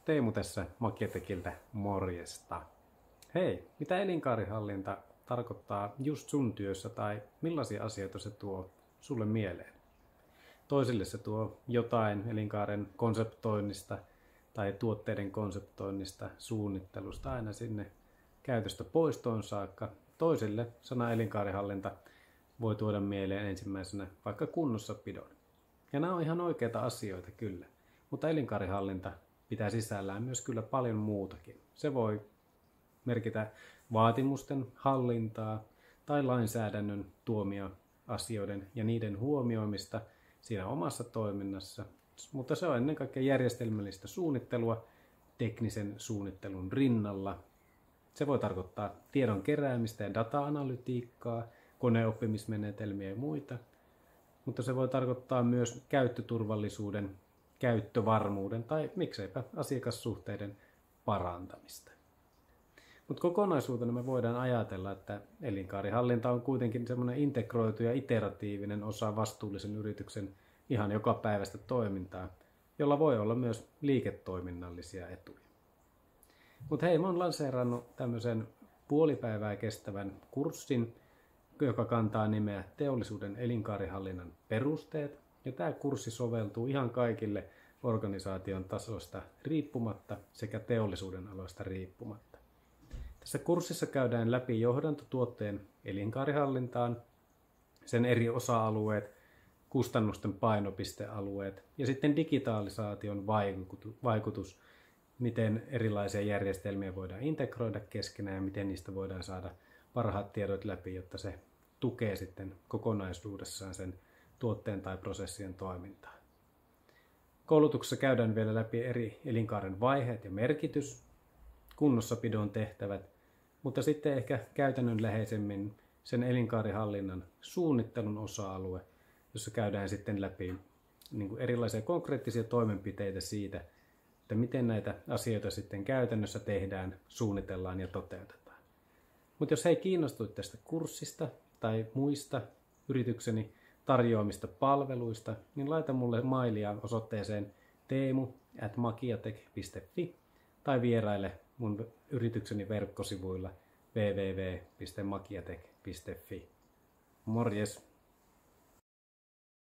Teemu tässä Makiatekiltä, morjesta. Hei, mitä elinkaarihallinta tarkoittaa just sun työssä tai millaisia asioita se tuo sulle mieleen? Toisille se tuo jotain elinkaaren konseptoinnista tai tuotteiden konseptoinnista, suunnittelusta aina sinne käytöstä poistoon saakka. Toisille sana elinkaarihallinta voi tuoda mieleen ensimmäisenä vaikka kunnossapidon. Ja nämä on ihan oikeita asioita kyllä, mutta elinkaarihallinta pitää sisällään myös kyllä paljon muutakin. Se voi merkitä vaatimusten hallintaa tai lainsäädännön tuomia asioiden ja niiden huomioimista siinä omassa toiminnassa, mutta se on ennen kaikkea järjestelmällistä suunnittelua teknisen suunnittelun rinnalla. Se voi tarkoittaa tiedon keräämistä ja data-analytiikkaa, koneoppimismenetelmiä ja muita, mutta se voi tarkoittaa myös käyttöturvallisuuden, käyttövarmuuden tai mikseipä asiakassuhteiden parantamista. Mutta kokonaisuutena me voidaan ajatella, että elinkaarihallinta on kuitenkin semmoinen integroitu ja iteratiivinen osa vastuullisen yrityksen ihan jokapäiväistä toimintaa, jolla voi olla myös liiketoiminnallisia etuja. Mutta hei, mä oon lanseerannut tämmöisen puolipäivää kestävän kurssin, joka kantaa nimeä Teollisuuden elinkaarihallinnan perusteet. Ja tämä kurssi soveltuu ihan kaikille organisaation tasosta riippumatta sekä teollisuuden aloista riippumatta. Tässä kurssissa käydään läpi johdanto tuotteen elinkaarihallintaan, sen eri osa-alueet, kustannusten painopistealueet ja sitten digitalisaation vaikutus, miten erilaisia järjestelmiä voidaan integroida keskenään ja miten niistä voidaan saada parhaat tiedot läpi, jotta se tukee sitten kokonaisuudessaan sen tuotteen tai prosessien toimintaa. Koulutuksessa käydään vielä läpi eri elinkaaren vaiheet ja merkitys, kunnossapidon tehtävät, mutta sitten ehkä käytännönläheisemmin sen elinkaarihallinnan suunnittelun osa-alue, jossa käydään sitten läpi erilaisia konkreettisia toimenpiteitä siitä, että miten näitä asioita sitten käytännössä tehdään, suunnitellaan ja toteutetaan. Mutta jos ei kiinnostu tästä kurssista tai muista yritykseni tarjoamista palveluista, niin laita mulle mailia osoitteeseen teemu@makiatech.fi tai vieraile mun yritykseni verkkosivuilla www.makiatech.fi. Morjes!